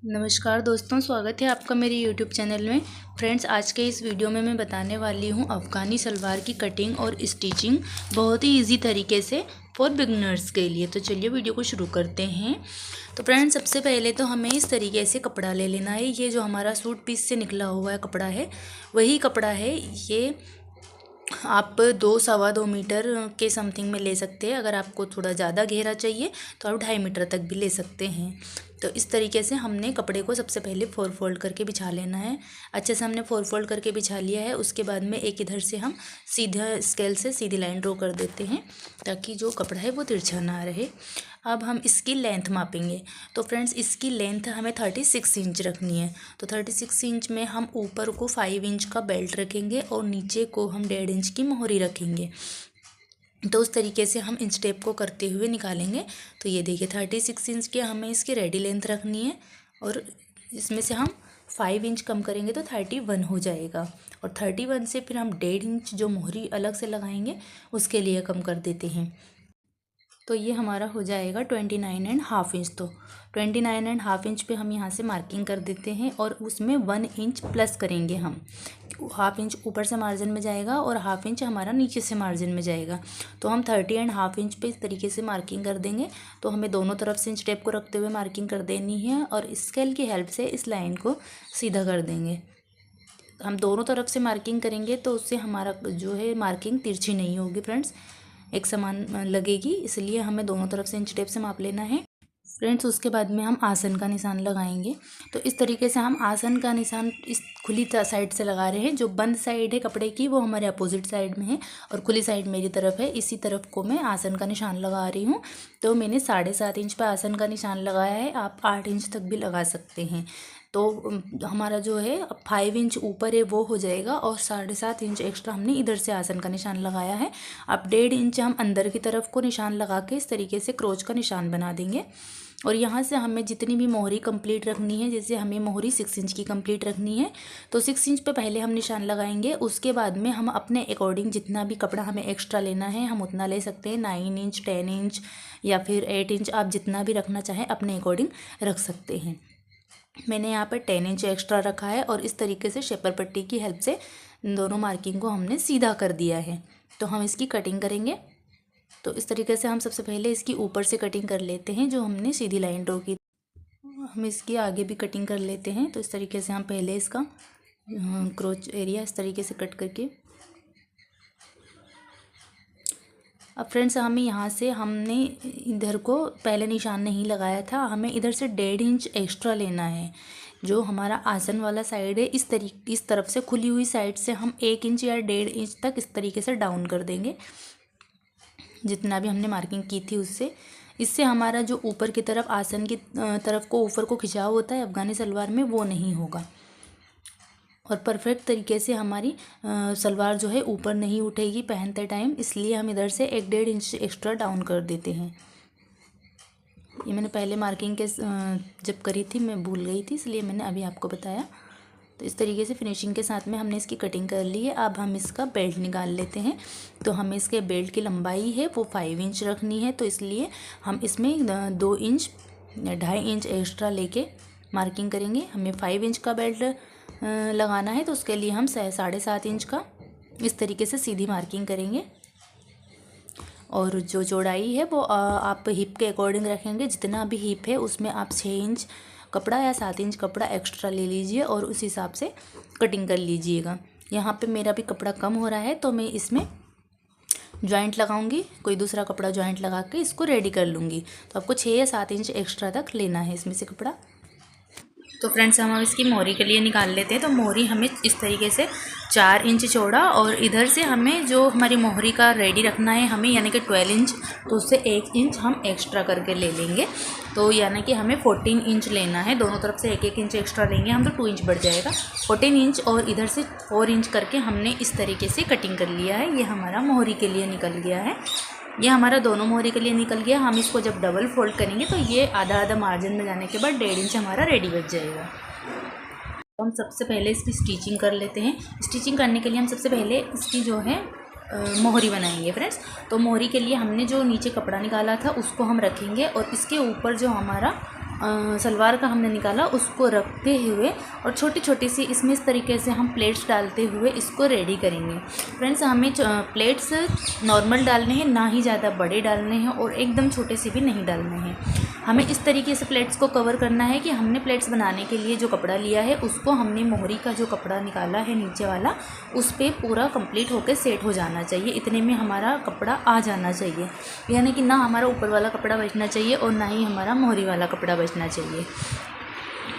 नमस्कार दोस्तों, स्वागत है आपका मेरे YouTube चैनल में। फ्रेंड्स, आज के इस वीडियो में मैं बताने वाली हूँ अफ़गानी सलवार की कटिंग और स्टिचिंग बहुत ही इजी तरीके से फॉर बिगनर्स के लिए। तो चलिए वीडियो को शुरू करते हैं। तो फ्रेंड्स, सबसे पहले तो हमें इस तरीके से कपड़ा ले लेना है। ये जो हमारा सूट पीस से निकला हुआ है कपड़ा है, वही कपड़ा है ये। आप 2-2.25 मीटर के समथिंग में ले सकते हैं। अगर आपको थोड़ा ज़्यादा घेरा चाहिए तो आप 2.5 मीटर तक भी ले सकते हैं। तो इस तरीके से हमने कपड़े को सबसे पहले 4 फोल्ड करके बिछा लेना है। अच्छे से हमने 4 फोल्ड करके बिछा लिया है। उसके बाद में एक इधर से हम सीधा स्केल से सीधी लाइन ड्रॉ कर देते हैं ताकि जो कपड़ा है वो तिरछा ना रहे। अब हम इसकी लेंथ मापेंगे। तो फ्रेंड्स, इसकी लेंथ हमें 36 इंच रखनी है। तो 36 इंच में हम ऊपर को 5 इंच का बेल्ट रखेंगे और नीचे को हम 1.5 इंच की मोहरी रखेंगे। तो उस तरीके से हम इंच टेप को करते हुए निकालेंगे। तो ये देखिए 36 इंच की हमें इसकी रेडी लेंथ रखनी है और इसमें से हम 5 इंच कम करेंगे तो 31 हो जाएगा। और 31 से फिर हम 1.5 इंच जो मोहरी अलग से लगाएंगे उसके लिए कम कर देते हैं। तो ये हमारा हो जाएगा 29.5 इंच। तो 29.5 इंच पे हम यहाँ से मार्किंग कर देते हैं और उसमें 1 इंच प्लस करेंगे हम। 1/2 इंच ऊपर से मार्जिन में जाएगा और 1/2 इंच हमारा नीचे से मार्जिन में जाएगा। तो हम 30.5 इंच पे इस तरीके से मार्किंग कर देंगे। तो हमें दोनों तरफ से इंच टेप को रखते हुए मार्किंग कर देनी है और स्केल की हेल्प से इस लाइन को सीधा कर देंगे। हम दोनों तरफ से मार्किंग करेंगे तो उससे हमारा जो है मार्किंग तिरछी नहीं होगी फ्रेंड्स, एक समान लगेगी। इसलिए हमें दोनों तरफ से इंच टेप से माप लेना है फ्रेंड्स। उसके बाद में हम आसन का निशान लगाएंगे। तो इस तरीके से हम आसन का निशान इस खुली साइड से लगा रहे हैं। जो बंद साइड है कपड़े की वो हमारे अपोजिट साइड में है और खुली साइड मेरी तरफ है। इसी तरफ को मैं आसन का निशान लगा रही हूँ। तो मैंने 7.5 इंच पर आसन का निशान लगाया है। आप 8 इंच तक भी लगा सकते हैं। तो हमारा जो है 5 इंच ऊपर है वो हो जाएगा और 7.5 इंच एक्स्ट्रा हमने इधर से आसन का निशान लगाया है। अब 1.5 इंच हम अंदर की तरफ को निशान लगा के इस तरीके से क्रोच का निशान बना देंगे। और यहाँ से हमें जितनी भी मोहरी कंप्लीट रखनी है, जैसे हमें मोहरी 6 इंच की कंप्लीट रखनी है तो 6 इंच पे पहले हम निशान लगाएंगे। उसके बाद में हम अपने अकॉर्डिंग जितना भी कपड़ा हमें एक्स्ट्रा लेना है हम उतना ले सकते हैं। 9 इंच, 10 इंच या फिर 8 इंच, आप जितना भी रखना चाहें अपने अकॉर्डिंग रख सकते हैं। मैंने यहाँ पर 10 इंच एक्स्ट्रा रखा है और इस तरीके से शेपर पट्टी की हेल्प से दोनों मार्किंग को हमने सीधा कर दिया है। तो हम इसकी कटिंग करेंगे। तो इस तरीके से हम सबसे पहले इसकी ऊपर से कटिंग कर लेते हैं जो हमने सीधी लाइन ड्रॉ की। हम इसकी आगे भी कटिंग कर लेते हैं। तो इस तरीके से हम पहले इसका क्रोच एरिया इस तरीके से कट करके, अब फ्रेंड्स हमें यहाँ से हमने इधर को पहले निशान नहीं लगाया था, हमें इधर से 1.5 इंच एक्स्ट्रा लेना है। जो हमारा आसन वाला साइड है इस तरफ से खुली हुई साइड से हम 1 इंच या 1.5 इंच तक इस तरीके से डाउन कर देंगे जितना भी हमने मार्किंग की थी उससे। इससे हमारा जो ऊपर की तरफ आसन की तरफ को ऊपर को खिंचाव होता है अफ़गानी सलवार में वो नहीं होगा और परफेक्ट तरीके से हमारी सलवार जो है ऊपर नहीं उठेगी पहनते टाइम। इसलिए हम इधर से 1-1.5 इंच एक्स्ट्रा डाउन कर देते हैं। ये मैंने पहले मार्किंग के जब करी थी मैं भूल गई थी, इसलिए मैंने अभी आपको बताया। तो इस तरीके से फिनिशिंग के साथ में हमने इसकी कटिंग कर ली है। अब हम इसका बेल्ट निकाल लेते हैं। तो हमें इसके बेल्ट की लंबाई है वो 5 इंच रखनी है। तो इसलिए हम इसमें 2 इंच 2.5 इंच एक्स्ट्रा लेके मार्किंग करेंगे। हमें 5 इंच का बेल्ट लगाना है तो उसके लिए हम 7.5 इंच का इस तरीके से सीधी मार्किंग करेंगे। और जो चौड़ाई है वो आप हिप के अकॉर्डिंग रखेंगे। जितना भी हिप है उसमें आप 6 इंच कपड़ा या 7 इंच कपड़ा एक्स्ट्रा ले लीजिए और उस हिसाब से कटिंग कर लीजिएगा। यहाँ पे मेरा भी कपड़ा कम हो रहा है तो मैं इसमें जॉइंट लगाऊंगी, कोई दूसरा कपड़ा जॉइंट लगा के इसको रेडी कर लूँगी। तो आपको 6 या 7 इंच एक्स्ट्रा तक लेना है इसमें से कपड़ा। तो फ्रेंड्स हम इसकी मोहरी के लिए निकाल लेते हैं। तो मोहरी हमें इस तरीके से 4 इंच चौड़ा और इधर से हमें जो हमारी मोहरी का रेडी रखना है हमें यानी कि 12 इंच, तो उससे 1 इंच हम एक्स्ट्रा करके ले लेंगे। तो यानी कि हमें 14 इंच लेना है। दोनों तरफ से 1-1 इंच एक्स्ट्रा लेंगे हम तो 2 इंच बढ़ जाएगा। 14 इंच और इधर से 4 इंच करके हमने इस तरीके से कटिंग कर लिया है। ये हमारा मोहरी के लिए निकल गया है। ये हमारा दोनों मोहरी के लिए निकल गया। हम इसको जब डबल फोल्ड करेंगे तो ये आधा आधा मार्जिन में जाने के बाद 1.5 इंच हमारा रेडी बच जाएगा। तो हम सबसे पहले इसकी स्टिचिंग कर लेते हैं। स्टिचिंग करने के लिए हम सबसे पहले इसकी जो है मोहरी बनाएंगे फ्रेंड्स। तो मोहरी के लिए हमने जो नीचे कपड़ा निकाला था उसको हम रखेंगे और इसके ऊपर जो हमारा सलवार का हमने निकाला उसको रखते हुए और छोटी छोटी सी इसमें इस तरीके से हम प्लेट्स डालते हुए इसको रेडी करेंगे। फ्रेंड्स हमें प्लेट्स नॉर्मल डालने हैं, ना ही ज़्यादा बड़े डालने हैं और एकदम छोटे से भी नहीं डालने हैं। हमें इस तरीके से प्लेट्स को कवर करना है कि हमने प्लेट्स बनाने के लिए जो कपड़ा लिया है उसको हमने मोहरी का जो कपड़ा निकाला है नीचे वाला उस पर पूरा कंप्लीट होकर सेट हो जाना चाहिए। इतने में हमारा कपड़ा आ जाना चाहिए, यानी कि ना हमारा ऊपर वाला कपड़ा बचना चाहिए और ना ही हमारा मोहरी वाला कपड़ा बचना चाहिए।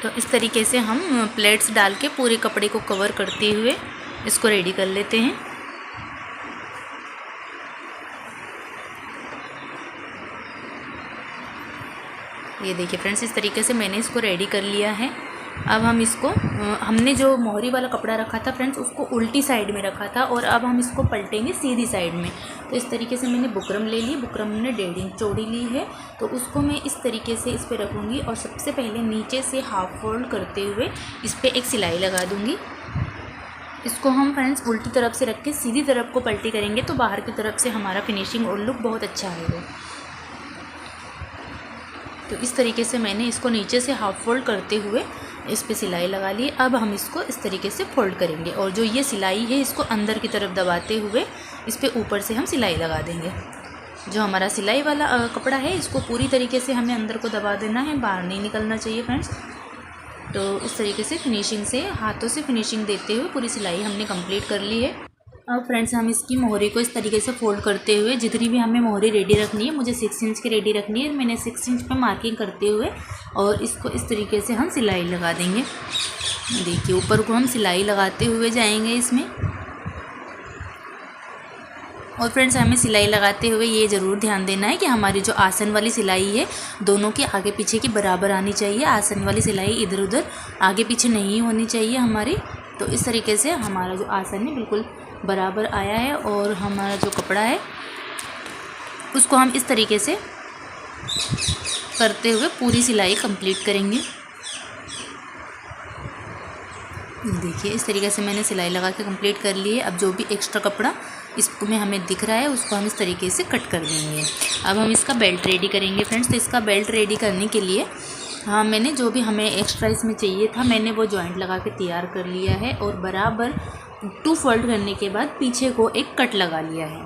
तो इस तरीके से हम प्लेट्स डाल के पूरे कपड़े को कवर करते हुए इसको रेडी कर लेते हैं। ये देखिए फ्रेंड्स, इस तरीके से मैंने इसको रेडी कर लिया है। अब हम इसको हमने जो मोहरी वाला कपड़ा रखा था फ्रेंड्स उसको उल्टी साइड में रखा था और अब हम इसको पलटेंगे सीधी साइड में। तो इस तरीके से मैंने बुकरम ले ली, बुकरम ने 1.5 इंच चौड़ी ली है, तो उसको मैं इस तरीके से इस पर रखूँगी और सबसे पहले नीचे से हाफ फोल्ड करते हुए इस पर एक सिलाई लगा दूँगी। इसको हम फ्रेंड्स उल्टी तरफ से रख के सीधी तरफ को पलटी करेंगे तो बाहर की तरफ से हमारा फिनिशिंग और लुक बहुत अच्छा आएगा। तो इस तरीके से मैंने इसको नीचे से हाफ फोल्ड करते हुए इस पे सिलाई लगा ली। अब हम इसको इस तरीके से फोल्ड करेंगे और जो ये सिलाई है इसको अंदर की तरफ दबाते हुए इस पे ऊपर से हम सिलाई लगा देंगे। जो हमारा सिलाई वाला कपड़ा है इसको पूरी तरीके से हमें अंदर को दबा देना है, बाहर नहीं निकलना चाहिए फ्रेंड्स। तो इस तरीके से फिनिशिंग से हाथों से फिनिशिंग देते हुए पूरी सिलाई हमने कंप्लीट कर ली है। अब फ्रेंड्स हम इसकी मोहरी को इस तरीके से फोल्ड करते हुए जितनी भी हमें मोहरी रेडी रखनी है, मुझे 6 इंच की रेडी रखनी है, मैंने 6 इंच पे मार्किंग करते हुए और इसको इस तरीके से हम सिलाई लगा देंगे। देखिए ऊपर को हम सिलाई लगाते हुए जाएंगे इसमें। और फ्रेंड्स हमें सिलाई लगाते हुए ये ज़रूर ध्यान देना है कि हमारी जो आसन वाली सिलाई है दोनों के आगे पीछे की बराबर आनी चाहिए। आसन वाली सिलाई इधर उधर आगे पीछे नहीं होनी चाहिए हमारी। तो इस तरीके से हमारा जो आसन है बिल्कुल बराबर आया है और हमारा जो कपड़ा है उसको हम इस तरीके से करते हुए पूरी सिलाई कंप्लीट करेंगे। देखिए इस तरीके से मैंने सिलाई लगा के कंप्लीट कर ली है। अब जो भी एक्स्ट्रा कपड़ा इसमें हमें दिख रहा है उसको हम इस तरीके से कट कर देंगे। अब हम इसका बेल्ट रेडी करेंगे फ्रेंड्स। तो इसका बेल्ट रेडी करने के लिए मैंने जो भी हमें एक्स्ट्रा इसमें चाहिए था मैंने वो जॉइंट लगा के तैयार कर लिया है और बराबर 2 फोल्ड करने के बाद पीछे को एक कट लगा लिया है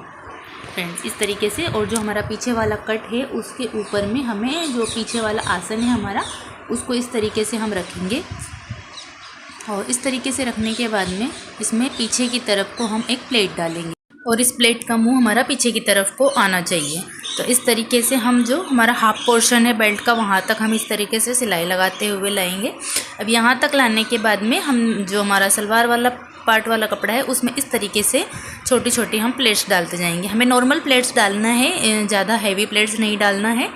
फ्रेंड्स इस तरीके से। और जो हमारा पीछे वाला कट है उसके ऊपर में हमें जो पीछे वाला आसन है हमारा उसको इस तरीके से हम रखेंगे। और इस तरीके से रखने के बाद में इसमें पीछे की तरफ को हम एक प्लेट डालेंगे और इस प्लेट का मुंह हमारा पीछे की तरफ को आना चाहिए। तो इस तरीके से हम जो हमारा हाफ पोर्शन है बेल्ट का वहाँ तक हम इस तरीके से सिलाई लगाते हुए लाएंगे। अब यहाँ तक लाने के बाद में हम जो हमारा सलवार वाला पार्ट वाला कपड़ा है उसमें इस तरीके से छोटी छोटी हम प्लेट्स डालते जाएंगे। हमें नॉर्मल प्लेट्स डालना है, ज़्यादा हैवी प्लेट्स नहीं डालना है।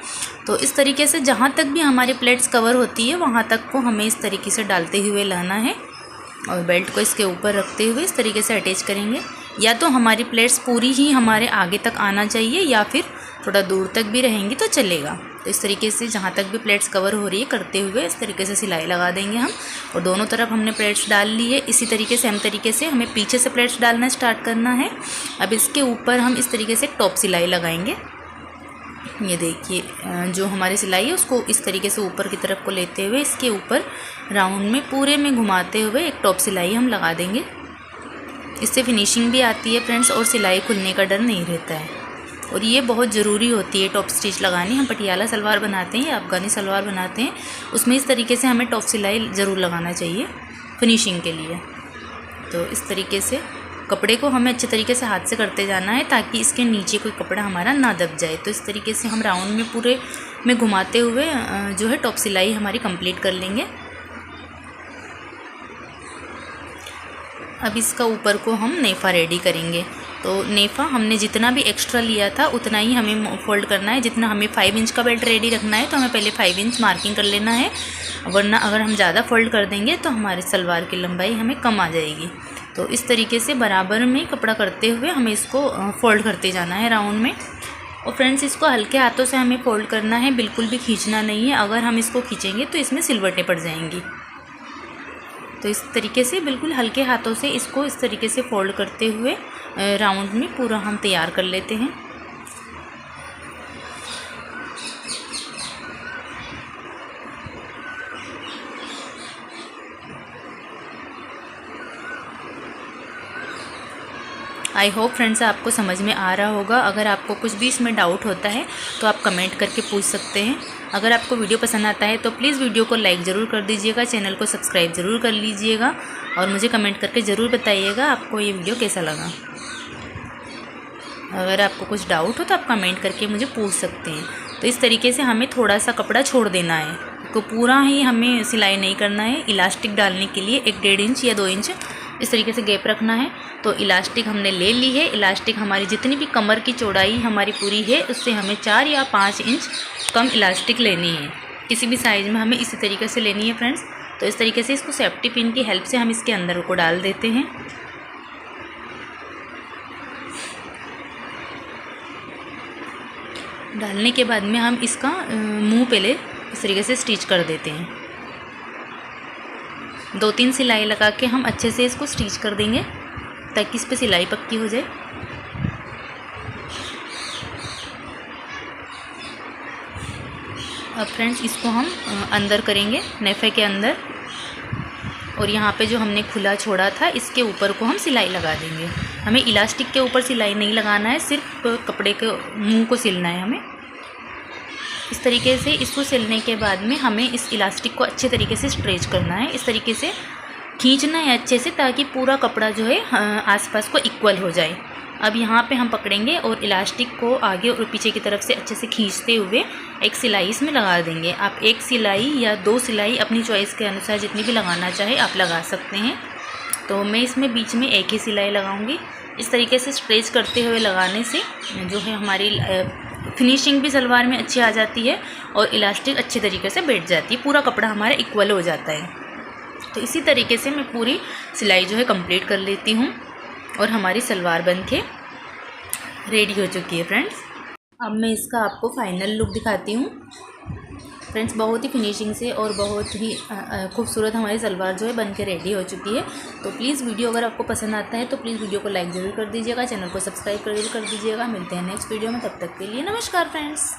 तो इस तरीके से जहाँ तक भी हमारी प्लेट्स कवर होती है वहाँ तक को हमें इस तरीके से डालते हुए लाना है और बेल्ट को इसके ऊपर रखते हुए इस तरीके से अटैच करेंगे। या तो हमारी प्लेट्स पूरी ही हमारे आगे तक आना चाहिए या फिर थोड़ा दूर तक भी रहेंगी तो चलेगा। तो इस तरीके से जहाँ तक भी प्लेट्स कवर हो रही है करते हुए इस तरीके से सिलाई लगा देंगे हम। और दोनों तरफ हमने प्लेट्स डाल ली है। इसी तरीके सेम तरीके से हमें पीछे से प्लेट्स डालना स्टार्ट करना है। अब इसके ऊपर हम इस तरीके से टॉप सिलाई लगाएंगे। ये देखिए जो हमारी सिलाई है उसको इस तरीके से ऊपर की तरफ को लेते हुए इसके ऊपर राउंड में पूरे में घुमाते हुए एक टॉप सिलाई हम लगा देंगे। इससे फिनिशिंग भी आती है फ्रेंड्स और सिलाई खुलने का डर नहीं रहता है। और ये बहुत ज़रूरी होती है टॉप स्टिच लगानी। हम पटियाला सलवार बनाते हैं या अफ़गानी सलवार बनाते हैं उसमें इस तरीके से हमें टॉप सिलाई ज़रूर लगाना चाहिए फिनिशिंग के लिए। तो इस तरीके से कपड़े को हमें अच्छे तरीके से हाथ से करते जाना है ताकि इसके नीचे कोई कपड़ा हमारा ना दब जाए। तो इस तरीके से हम राउंड में पूरे में घुमाते हुए जो है टॉप सिलाई हमारी कंप्लीट कर लेंगे। अब इसका ऊपर को हम नेफ़ा रेडी करेंगे। तो नेफ़ा हमने जितना भी एक्स्ट्रा लिया था उतना ही हमें फोल्ड करना है। जितना हमें 5 इंच का बेल्ट रेडी रखना है तो हमें पहले 5 इंच मार्किंग कर लेना है, वरना अगर हम ज़्यादा फोल्ड कर देंगे तो हमारे सलवार की लंबाई हमें कम आ जाएगी। तो इस तरीके से बराबर में कपड़ा करते हुए हमें इसको फोल्ड करते जाना है राउंड में। और फ्रेंड्स इसको हल्के हाथों से हमें फोल्ड करना है, बिल्कुल भी खींचना नहीं है। अगर हम इसको खींचेंगे तो इसमें सिलवटें पड़ जाएंगी। तो इस तरीके से बिल्कुल हल्के हाथों से इसको इस तरीके से फोल्ड करते हुए राउंड में पूरा हम तैयार कर लेते हैं। आई होप फ्रेंड्स आपको समझ में आ रहा होगा। अगर आपको कुछ भी इसमें डाउट होता है तो आप कमेंट करके पूछ सकते हैं। अगर आपको वीडियो पसंद आता है तो प्लीज़ वीडियो को लाइक ज़रूर कर दीजिएगा, चैनल को सब्सक्राइब ज़रूर कर लीजिएगा और मुझे कमेंट करके ज़रूर बताइएगा आपको ये वीडियो कैसा लगा। अगर आपको कुछ डाउट हो तो आप कमेंट करके मुझे पूछ सकते हैं। तो इस तरीके से हमें थोड़ा सा कपड़ा छोड़ देना है, तो पूरा ही हमें सिलाई नहीं करना है। इलास्टिक डालने के लिए 1-1.5 इंच या 2 इंच इस तरीके से गैप रखना है। तो इलास्टिक हमने ले ली है। इलास्टिक हमारी जितनी भी कमर की चौड़ाई हमारी पूरी है उससे हमें 4 या 5 इंच कम इलास्टिक लेनी है। किसी भी साइज़ में हमें इसी तरीके से लेनी है फ्रेंड्स। तो इस तरीके से इसको सेफ्टी पिन की हेल्प से हम इसके अंदर को डाल देते हैं। डालने के बाद में हम इसका मुंह पहले इस तरीके से स्टिच कर देते हैं। 2-3 सिलाई लगा के हम अच्छे से इसको स्टिच कर देंगे ताकि इस पर सिलाई पक्की हो जाए। अब फ्रेंड्स इसको हम अंदर करेंगे नेफे के अंदर, और यहाँ पे जो हमने खुला छोड़ा था इसके ऊपर को हम सिलाई लगा देंगे। हमें इलास्टिक के ऊपर सिलाई नहीं लगाना है, सिर्फ कपड़े के मुंह को सिलना है हमें। इस तरीके से इसको सिलने के बाद में हमें इस इलास्टिक को अच्छे तरीके से स्ट्रेच करना है। इस तरीके से खींचना है अच्छे से ताकि पूरा कपड़ा जो है आसपास को इक्वल हो जाए। अब यहाँ पे हम पकड़ेंगे और इलास्टिक को आगे और पीछे की तरफ से अच्छे से खींचते हुए एक सिलाई इसमें लगा देंगे। आप 1 सिलाई या 2 सिलाई अपनी चॉइस के अनुसार जितनी भी लगाना चाहे आप लगा सकते हैं। तो मैं इसमें बीच में 1 ही सिलाई लगाऊंगी। इस तरीके से स्ट्रेच करते हुए लगाने से जो है हमारी फिनिशिंग भी सलवार में अच्छी आ जाती है और इलास्टिक अच्छे तरीके से बैठ जाती है, पूरा कपड़ा हमारा इक्वल हो जाता है। तो इसी तरीके से मैं पूरी सिलाई जो है कंप्लीट कर लेती हूँ और हमारी सलवार बन के रेडी हो चुकी है फ्रेंड्स। अब मैं इसका आपको फाइनल लुक दिखाती हूँ फ्रेंड्स। बहुत ही फिनिशिंग से और बहुत ही खूबसूरत हमारी सलवार जो है बन के रेडी हो चुकी है। तो प्लीज़ वीडियो अगर आपको पसंद आता है तो प्लीज़ वीडियो को लाइक ज़रूर कर दीजिएगा, चैनल को सब्सक्राइब कर दीजिएगा। मिलते हैं नेक्स्ट वीडियो में, तब तक के लिए नमस्कार फ्रेंड्स।